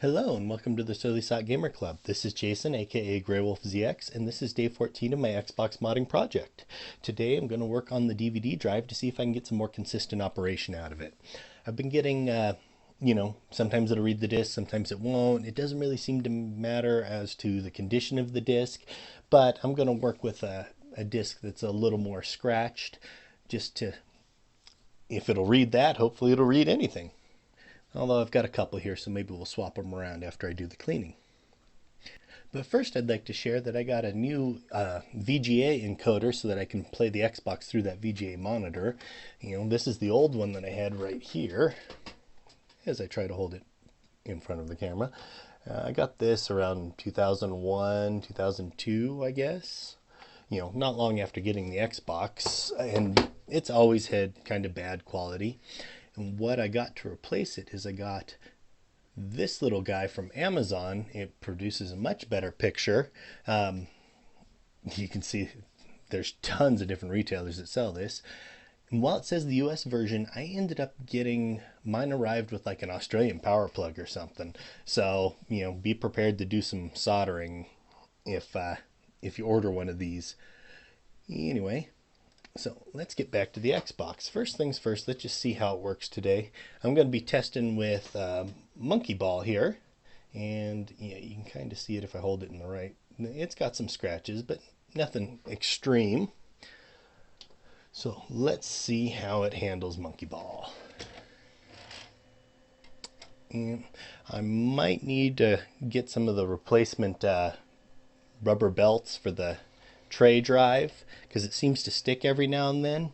Hello and welcome to the Surly Sock Gamer Club. This is Jason, aka GreywolfZX's, and this is day 14 of my Xbox modding project. Today I'm going to work on the DVD drive to see if I can get some more consistent operation out of it. I've been getting, sometimes it'll read the disc, sometimes it won't. It doesn't really seem to matter as to the condition of the disc, but I'm going to work with a disc that's a little more scratched just to, if it'll read that, hopefully it'll read anything. Although I've got a couple here, so maybe we'll swap them around after I do the cleaning. But first I'd like to share that I got a new VGA encoder so that I can play the Xbox through that VGA monitor. This is the old one that I had right here, as I try to hold it in front of the camera. I got this around 2001, 2002, I guess. Not long after getting the Xbox, and it's always had kind of bad quality. And what I got to replace it is I got this little guy from Amazon. It produces a much better picture. You can see there's tons of different retailers that sell this. And while it says the US version, I ended up getting mine arrived with like an Australian power plug or something. So, be prepared to do some soldering if you order one of these. Anyway, so let's get back to the Xbox. First things first, let's just see how it works today. I'm going to be testing with Monkey Ball here. And you can kind of see it if I hold it in the right. It's got some scratches, but nothing extreme. So let's see how it handles Monkey Ball. And I might need to get some of the replacement rubber belts for the tray drive because it seems to stick every now and then.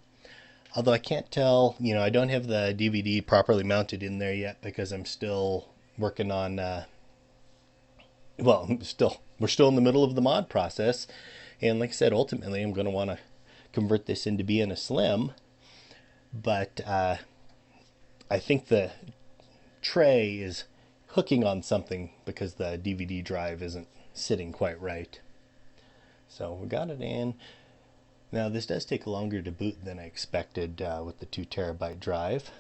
Although I can't tell, I don't have the DVD properly mounted in there yet because I'm still working on, we're still in the middle of the mod process. And like I said, ultimately I'm going to want to convert this into being a slim. But I think the tray is hooking on something because the DVD drive isn't sitting quite right. So we got it in. Now this does take longer to boot than I expected with the 2 terabyte drive,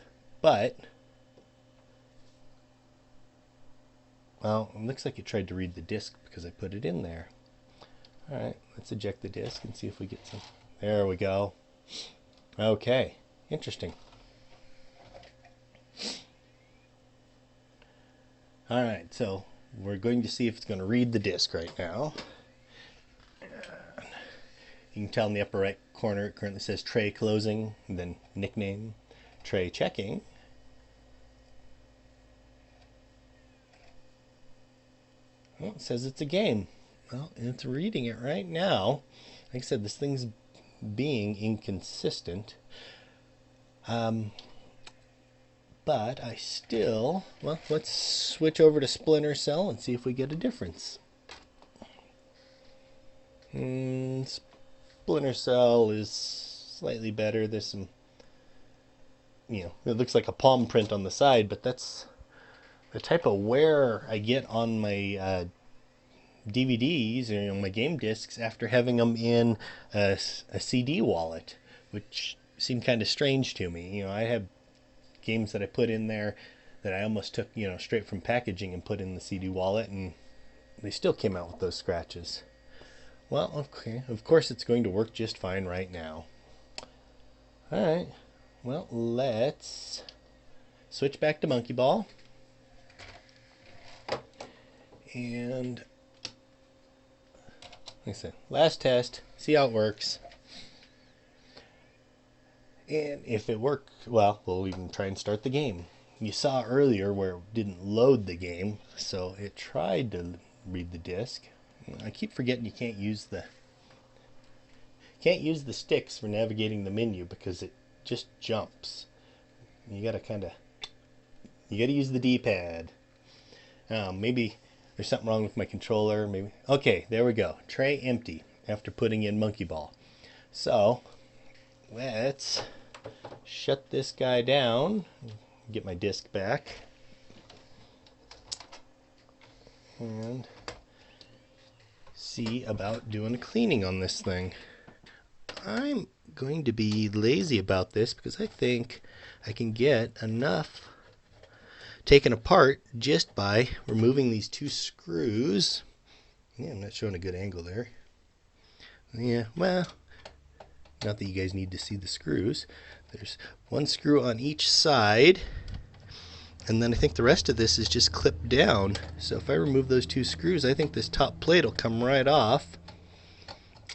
but well, it looks like it tried to read the disk because I put it in there. All right, let's eject the disk and see if we get some. There we go. Okay, interesting. All right, so we're going to see if it's going to read the disk right now. You can tell in the upper right corner it currently says tray closing, and then nickname, tray checking. Well, it says it's a game. Well, it's reading it right now. Like I said, this thing's being inconsistent. But I still, well, let's switch over to Splinter Cell and see if we get a difference. Splinter Cell is slightly better. There's some, it looks like a palm print on the side, but that's the type of wear I get on my DVDs or my game discs after having them in a CD wallet, which seemed kind of strange to me. I have games that I put in there that I almost took, straight from packaging and put in the CD wallet, and they still came out with those scratches. Well, okay, of course it's going to work just fine right now. Alright, well, let's switch back to Monkey Ball. And, like I said, last test, see how it works. And if it works, well, we'll even try and start the game. You saw earlier where it didn't load the game, so it tried to read the disc. I keep forgetting you can't use the sticks for navigating the menu because it just jumps. You gotta use the D-pad. Maybe there's something wrong with my controller. Maybe. Okay, there we go. Tray empty after putting in Monkey Ball. So let's shut this guy down. Get my disc back. And see about doing a cleaning on this thing. I'm going to be lazy about this because I think I can get enough taken apart just by removing these two screws. Yeah, I'm not showing a good angle there. Yeah, well, not that you guys need to see the screws. There's one screw on each side, and then I think the rest of this is just clipped down. So if I remove those two screws, I think this top plate will come right off,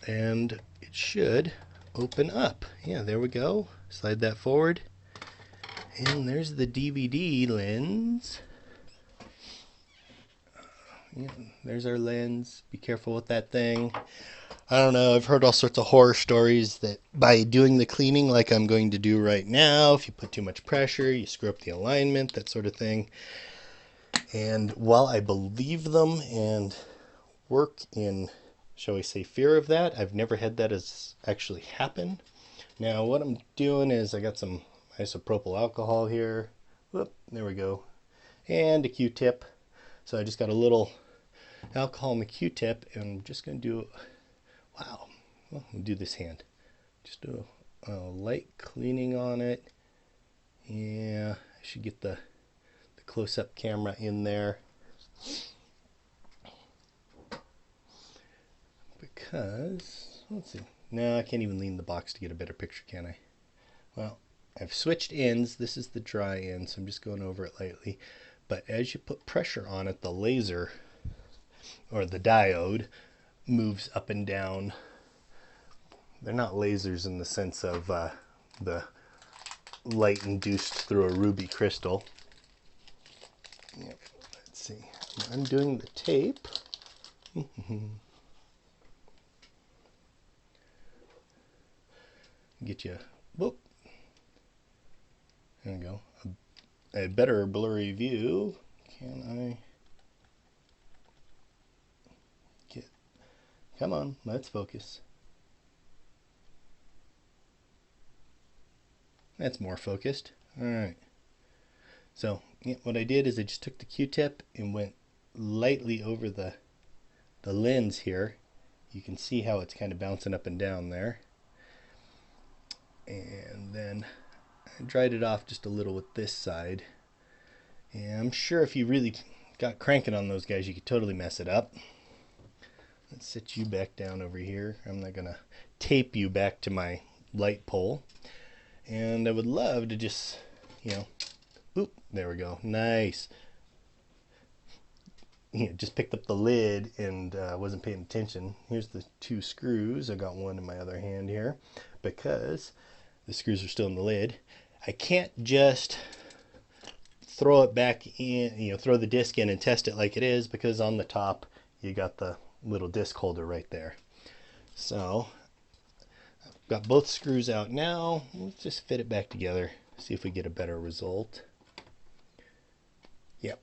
and it should open up. Yeah, there we go. Slide that forward, and there's the DVD lens. Yeah, there's our lens. Be careful with that thing. I don't know, I've heard all sorts of horror stories that by doing the cleaning like I'm going to do right now, if you put too much pressure, you screw up the alignment, that sort of thing. And while I believe them and work in, shall we say, fear of that, I've never had that as actually happen. Now what I'm doing is I got some isopropyl alcohol here. Whoop, there we go. And a Q-tip. So I just got a little alcohol in the Q-tip, and I'm just going to do, wow, well, we'll do this hand. Just do a light cleaning on it. Yeah, I should get the close-up camera in there. Because, let's see. No, I can't even lean the box to get a better picture, can I? Well, I've switched ends. This is the dry end, so I'm just going over it lightly. But as you put pressure on it, the laser, or the diode, moves up and down. They're not lasers in the sense of the light induced through a ruby crystal. Yep. Let's see. I'm undoing the tape. Get you, whoop. There we go. A better blurry view. Can I get, come on, let's focus. That's more focused. Alright. So yeah, what I did is I just took the Q-tip and went lightly over the lens here. You can see how it's kind of bouncing up and down there. And then I dried it off just a little with this side. And I'm sure if you really got cranking on those guys, you could totally mess it up. Let's sit you back down over here. I'm not going to tape you back to my light pole. And I would love to just, you know, oop, there we go. Nice. You know, just picked up the lid and wasn't paying attention. Here's the two screws. I got one in my other hand here because the screws are still in the lid. I can't just throw it back in, you know, throw the disc in and test it like it is, because on the top you got the little disc holder right there. So I've got both screws out now. Let's just fit it back together, see if we get a better result. Yep.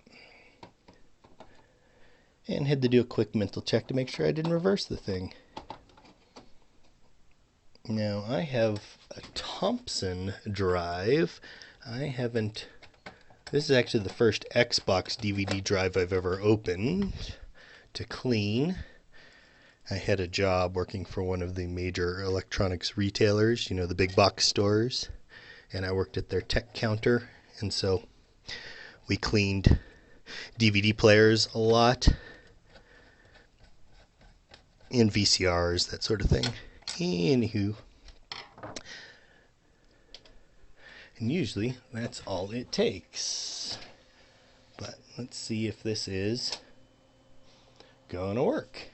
And had to do a quick mental check to make sure I didn't reverse the thing. Now I have a Thompson drive. I haven't, this is actually the first XBOX DVD drive I've ever opened to clean. I had a job working for one of the major electronics retailers, you know, the big box stores, and I worked at their tech counter, and so we cleaned DVD players a lot, and VCRs, that sort of thing. Anywho, and usually that's all it takes. But let's see if this is gonna work.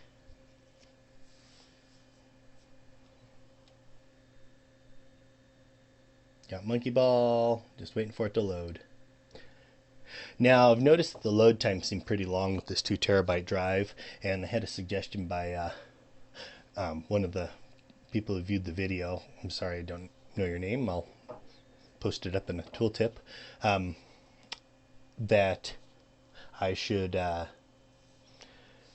Got monkey ball, just waiting for it to load. Now I've noticed that the load time seemed pretty long with this 2 terabyte drive, and I had a suggestion by one of the people who viewed the video. I'm sorry, I don't know your name. I'll post it up in a tooltip. That I should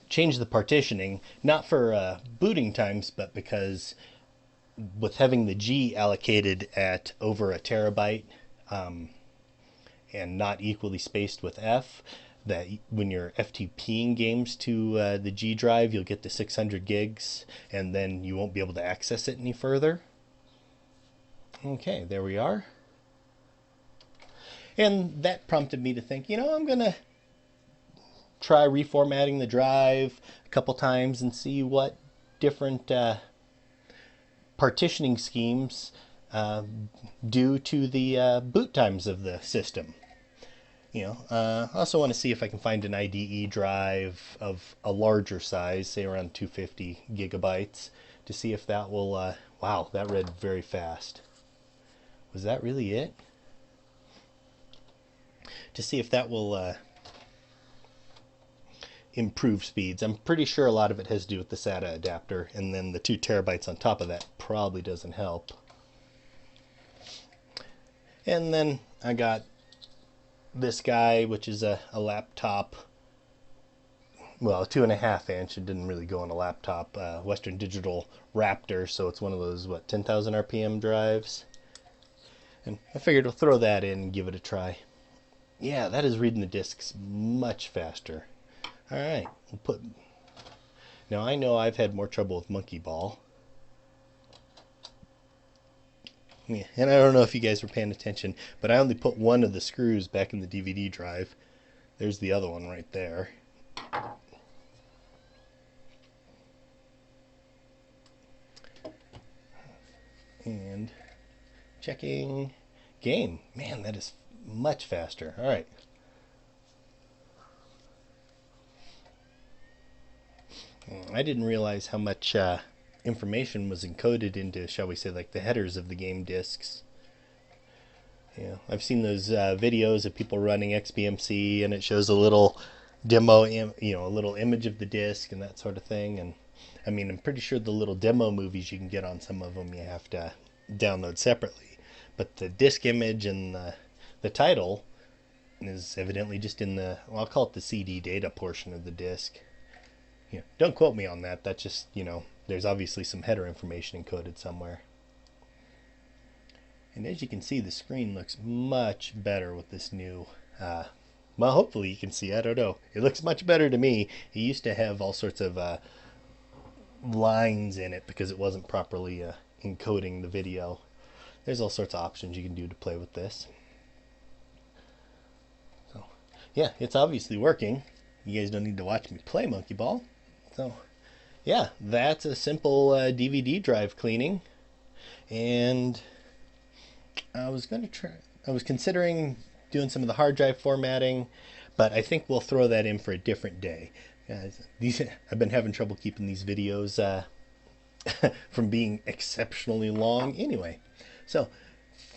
change the partitioning, not for booting times, but because with having the G allocated at over 1 terabyte and not equally spaced with F, that when you're FTPing games to the G drive, you'll get to 600 gigs and then you won't be able to access it any further. Okay, there we are. And that prompted me to think, I'm going to try reformatting the drive a couple times and see what different partitioning schemes do to the boot times of the system. I also want to see if I can find an IDE drive of a larger size, say around 250 gigabytes, to see if that will, wow, that read very fast. Was that really it? To see if that will improve speeds. I'm pretty sure a lot of it has to do with the SATA adapter, and then the 2 terabytes on top of that probably doesn't help. And then I got this guy, which is a laptop, well, a 2.5 inch. It didn't really go on a laptop. Western Digital Raptor, so it's one of those, 10,000 RPM drives. And I figured I'll throw that in and give it a try. Yeah, that is reading the discs much faster. All right, now I know I've had more trouble with Monkey Ball. Yeah, and I don't know if you guys were paying attention, but I only put one of the screws back in the DVD drive. There's the other one right there. And checking game. Man, that is much faster. All right. I didn't realize how much information was encoded into, shall we say, like the headers of the game discs. I've seen those videos of people running XBMC, and it shows a little demo, a little image of the disc and that sort of thing. And I mean, I'm pretty sure the little demo movies you can get on some of them you have to download separately. But the disc image and the title is evidently just in the, well, I'll call it the CD data portion of the disc. Don't quote me on that. That's just, there's obviously some header information encoded somewhere. And as you can see, the screen looks much better with this new, well, hopefully you can see, I don't know. It looks much better to me. It used to have all sorts of lines in it because it wasn't properly encoding the video. There's all sorts of options you can do to play with this. So, yeah, it's obviously working. You guys don't need to watch me play Monkey Ball. So, yeah, that's a simple DVD drive cleaning. And I was considering doing some of the hard drive formatting, but I think we'll throw that in for a different day. I've been having trouble keeping these videos from being exceptionally long anyway. So,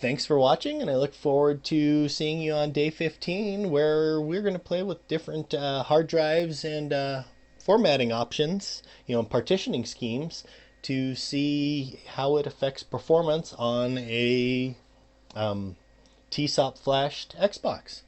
thanks for watching, and I look forward to seeing you on day 15, where we're going to play with different hard drives and formatting options, and partitioning schemes to see how it affects performance on a TSOP flashed Xbox.